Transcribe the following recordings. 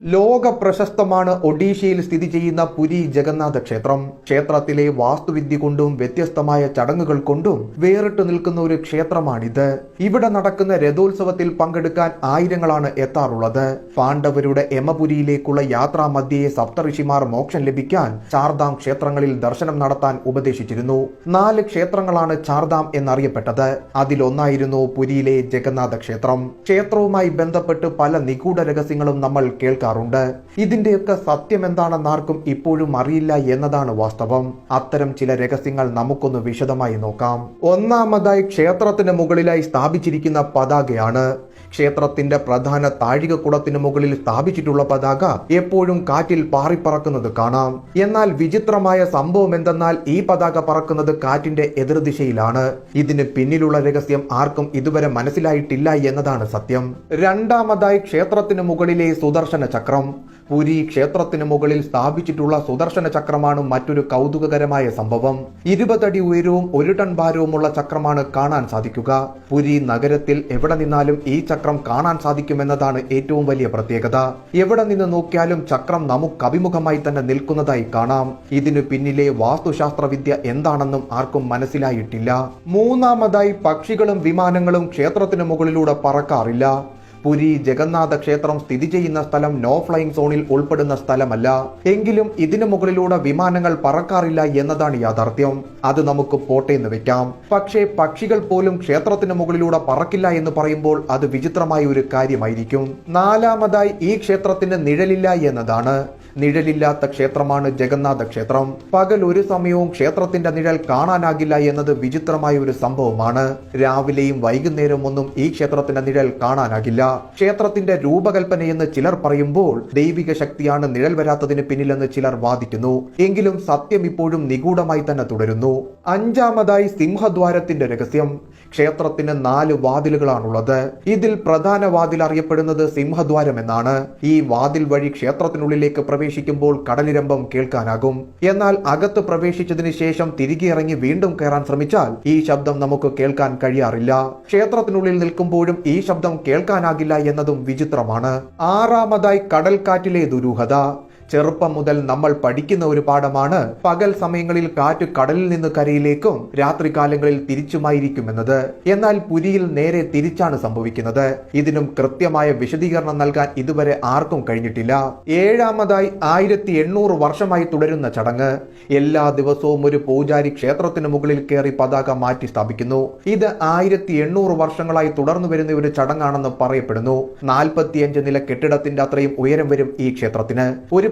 ലോക പ്രശസ്തമാണ് ഒഡീഷയിൽ സ്ഥിതി ചെയ്യുന്ന പുരി ജഗന്നാഥ ക്ഷേത്രം. ക്ഷേത്രത്തിലെ വാസ്തുവിദ്യ കൊണ്ടും വ്യത്യസ്തമായ ചടങ്ങുകൾ കൊണ്ടും വേറിട്ട് നിൽക്കുന്ന ഒരു ക്ഷേത്രമാണിത്. ഇവിടെ നടക്കുന്ന രഥോത്സവത്തിൽ പങ്കെടുക്കാൻ ആയിരങ്ങളാണ് എത്താറുള്ളത്. പാണ്ഡവരുടെ യമപുരിയിലേക്കുള്ള യാത്രാമധ്യേ സപ്തഋഷിമാർ മോക്ഷം ലഭിക്കാൻ ചാർധാം ക്ഷേത്രങ്ങളിൽ ദർശനം നടത്താൻ ഉപദേശിച്ചിരുന്നു. 4 ക്ഷേത്രങ്ങളാണ് ചാർധാം എന്നറിയപ്പെട്ടത്. അതിലൊന്നായിരുന്നു പുരിയിലെ ജഗന്നാഥ ക്ഷേത്രം. ക്ഷേത്രവുമായി ബന്ധപ്പെട്ട് പല നിഗൂഢ രഹസ്യങ്ങളും നമ്മൾ കേൾക്കാം. ഇതിന്റെയൊക്കെ സത്യം എന്താണെന്ന് ആർക്കും ഇപ്പോഴും അറിയില്ല എന്നതാണ് വാസ്തവം. അത്തരം ചില രഹസ്യങ്ങൾ നമുക്കൊന്ന് വിശദമായി നോക്കാം. ഒന്നാമതായി ക്ഷേത്രത്തിന് മുകളിലായി സ്ഥാപിച്ചിരിക്കുന്ന പതാകയാണ്. ക്ഷേത്രത്തിന്റെ പ്രധാന താഴികക്കുടത്തിന് മുകളിൽ സ്ഥാപിച്ചിട്ടുള്ള പതാക എപ്പോഴും കാറ്റിൽ പാറിപ്പറക്കുന്നത് കാണാം. എന്നാൽ വിചിത്രമായ സംഭവം എന്തെന്നാൽ ഈ പതാക പറക്കുന്നത് കാറ്റിന്റെ എതിർദിശയിലാണ്. ഇതിന് പിന്നിലുള്ള രഹസ്യം ആർക്കും ഇതുവരെ മനസ്സിലായിട്ടില്ല എന്നതാണ് സത്യം. രണ്ടാമതായി ക്ഷേത്രത്തിന് മുകളിലെ സുദർശന ചക്രം. പുരി ക്ഷേത്രത്തിന് മുകളിൽ സ്ഥാപിച്ചിട്ടുള്ള സുദർശന ചക്രമാണ് മറ്റൊരു കൗതുകകരമായ സംഭവം. 20 അടി ഉയരവും 1 ടൺ ഭാരവുമുള്ള ചക്രമാണ് കാണാൻ സാധിക്കുക. പുരി നഗരത്തിൽ എവിടെ നിന്നാലും ഈ ചക്രം കാണാൻ സാധിക്കുമെന്നതാണ് ഏറ്റവും വലിയ പ്രത്യേകത. എവിടെ നിന്ന് നോക്കിയാലും ചക്രം നമുക്ക് അഭിമുഖമായി തന്നെ നിൽക്കുന്നതായി കാണാം. ഇതിനു പിന്നിലെ വാസ്തുശാസ്ത്രവിദ്യ എന്താണെന്നും ആർക്കും മനസ്സിലായിട്ടില്ല. മൂന്നാമതായി പക്ഷികളും വിമാനങ്ങളും ക്ഷേത്രത്തിന് മുകളിലൂടെ പറക്കാറില്ല. പുരി ജഗന്നാഥ ക്ഷേത്രം സ്ഥിതി ചെയ്യുന്ന സ്ഥലം നോ ഫ്ലൈയിങ് സോണിൽ ഉൾപ്പെടുന്ന സ്ഥലമല്ല. എങ്കിലും ഇതിനു മുകളിലൂടെ വിമാനങ്ങൾ പറക്കാറില്ല എന്നതാണ് യാഥാർത്ഥ്യം. അത് നമുക്ക് പോട്ടേന്ന് വെക്കാം. പക്ഷേ പക്ഷികൾ പോലും ക്ഷേത്രത്തിന് മുകളിലൂടെ പറക്കില്ല എന്ന് പറയുമ്പോൾ അത് വിചിത്രമായ ഒരു കാര്യമായിരിക്കും. നാലാമതായി ഈ ക്ഷേത്രത്തിന് നിഴലില്ല എന്നതാണ്. നിഴലില്ലാത്ത ക്ഷേത്രമാണ് ജഗന്നാഥ ക്ഷേത്രം. പകൽ ഒരു സമയവും ക്ഷേത്രത്തിന്റെ നിഴൽ കാണാനാകില്ല എന്നത് വിചിത്രമായ ഒരു സംഭവമാണ്. രാവിലെയും വൈകുന്നേരവും ഒന്നും ഈ ക്ഷേത്രത്തിന്റെ നിഴൽ കാണാനാകില്ല. ക്ഷേത്രത്തിന്റെ രൂപകൽപ്പനയെന്ന് ചിലർ പറയുമ്പോൾ ദൈവിക ശക്തിയാണ് നിഴൽ വരാത്തതിന് പിന്നിലെന്ന് ചിലർ വാദിക്കുന്നു. എങ്കിലും സത്യം ഇപ്പോഴും നിഗൂഢമായി തന്നെ തുടരുന്നു. അഞ്ചാമതായി സിംഹദ്വാരത്തിന്റെ രഹസ്യം. ക്ഷേത്രത്തിന് 4 വാതിലുകളാണുള്ളത്. ഇതിൽ പ്രധാന വാതിൽ അറിയപ്പെടുന്നത് സിംഹദ്വാരം എന്നാണ്. ഈ വാതിൽ വഴി ക്ഷേത്രത്തിനുള്ളിലേക്ക് പ്രവേശിക്കുമ്പോൾ കടലിരമ്പം കേൾക്കാനാകും. എന്നാൽ അകത്ത് പ്രവേശിച്ചതിന് ശേഷം തിരികെ ഇറങ്ങി വീണ്ടും കയറാൻ ശ്രമിച്ചാൽ ഈ ശബ്ദം നമുക്ക് കേൾക്കാൻ കഴിയാറില്ല. ക്ഷേത്രത്തിനുള്ളിൽ നിൽക്കുമ്പോഴും ഈ ശബ്ദം കേൾക്കാനാകില്ല എന്നതും വിചിത്രമാണ്. ആറാമതായി കടൽക്കാറ്റിലെ ദുരൂഹത. ചെറുപ്പം മുതൽ നമ്മൾ പഠിക്കുന്ന ഒരു പാഠമാണ് പകൽ സമയങ്ങളിൽ കാറ്റ് കടലിൽ നിന്ന് കരയിലേക്കും രാത്രികാലങ്ങളിൽ തിരിച്ചുമായിരിക്കുമെന്നത്. എന്നാൽ പുരിയിൽ നേരെ തിരിച്ചാണ് സംഭവിക്കുന്നത്. ഇതിനും കൃത്യമായ വിശദീകരണം നൽകാൻ ഇതുവരെ ആർക്കും കഴിഞ്ഞിട്ടില്ല. ഏഴാമതായി 1800 വർഷമായി തുടരുന്ന ചടങ്ങ്. എല്ലാ ദിവസവും ഒരു പൂജാരി ക്ഷേത്രത്തിന് മുകളിൽ കയറി പതാക മാറ്റി സ്ഥാപിക്കുന്നു. ഇത് 1800 വർഷങ്ങളായി തുടർന്നു വരുന്ന ഒരു ചടങ്ങാണെന്ന് പറയപ്പെടുന്നു. 45 നില കെട്ടിടത്തിന്റെ അത്രയും ഉയരം വരും ഈ ക്ഷേത്രത്തിന്.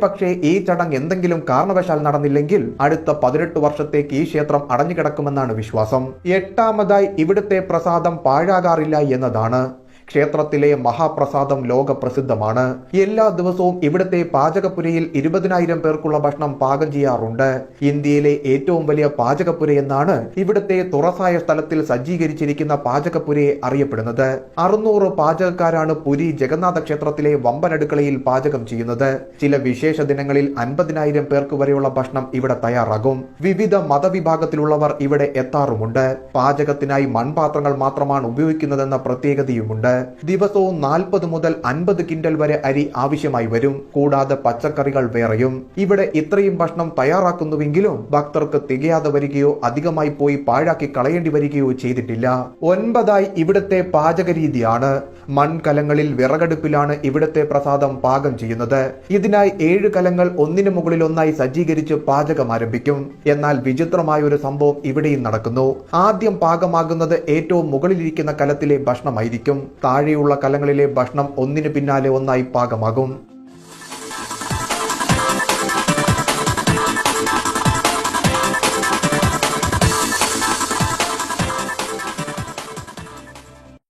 പക്ഷേ ഈ ചടങ്ങ് എന്തെങ്കിലും കാരണവശാൽ നടന്നില്ലെങ്കിൽ അടുത്ത 18 വർഷത്തേക്ക് ഈ ക്ഷേത്രം അടഞ്ഞുകിടക്കുമെന്നാണ് വിശ്വാസം. എട്ടാമതായി ഇവിടുത്തെ പ്രസാദം പാഴാകാറില്ല എന്നതാണ്. ക്ഷേത്രത്തിലെ മഹാപ്രസാദം ലോക പ്രസിദ്ധമാണ്. എല്ലാ ദിവസവും ഇവിടുത്തെ പാചകപ്പുരയിൽ 20,000 പേർക്കുള്ള ഭക്ഷണം പാകം ചെയ്യാറുണ്ട്. ഇന്ത്യയിലെ ഏറ്റവും വലിയ പാചകപ്പുരയെന്നാണ് ഇവിടുത്തെ തുറസായ സ്ഥലത്തിൽ സജ്ജീകരിച്ചിരിക്കുന്ന പാചകപ്പുരയെ അറിയപ്പെടുന്നത്. 600 പാചകക്കാരാണ് പുരി ജഗന്നാഥ ക്ഷേത്രത്തിലെ വമ്പനടുക്കളയിൽ പാചകം ചെയ്യുന്നത്. ചില വിശേഷ ദിനങ്ങളിൽ 50,000 പേർക്ക് വരെയുള്ള ഭക്ഷണം ഇവിടെ തയ്യാറാകും. വിവിധ മതവിഭാഗത്തിലുള്ളവർ ഇവിടെ എത്താറുമുണ്ട്. പാചകത്തിനായി മൺപാത്രങ്ങൾ മാത്രമാണ് ഉപയോഗിക്കുന്നതെന്ന പ്രത്യേകതയുമുണ്ട്. ദിവസവും 40 മുതൽ 50 കിൻഡൽ വരെ അരി ആവശ്യമായി വരും. കൂടാതെ പച്ചക്കറികൾ വേറെയും. ഇവിടെ ഇത്രയും ഭക്ഷണം തയ്യാറാക്കുന്നുവെങ്കിലും ഭക്തർക്ക് തികയാതെ വരികയോ അധികമായി പോയി പാഴാക്കി കളയേണ്ടി വരികയോ ചെയ്തിട്ടില്ല. ഒൻപതായി ഇവിടുത്തെ പാചക രീതിയാണ്. മൺകലങ്ങളിൽ വിറകടുപ്പിലാണ് ഇവിടുത്തെ പ്രസാദം പാകം ചെയ്യുന്നത്. ഇതിനായി 7 കലങ്ങൾ ഒന്നിനു മുകളിൽ ഒന്നായി സജ്ജീകരിച്ച് പാചകം ആരംഭിക്കും. എന്നാൽ വിചിത്രമായ ഒരു സംഭവം ഇവിടെയും നടക്കുന്നു. ആദ്യം പാകമാകുന്നത് ഏറ്റവും മുകളിലിരിക്കുന്ന കലത്തിലെ ഭക്ഷണമായിരിക്കും. താഴെയുള്ള കലങ്ങളിലെ ഭക്ഷണം ഒന്നിനു പിന്നാലെ ഒന്നായി പാകമാകും.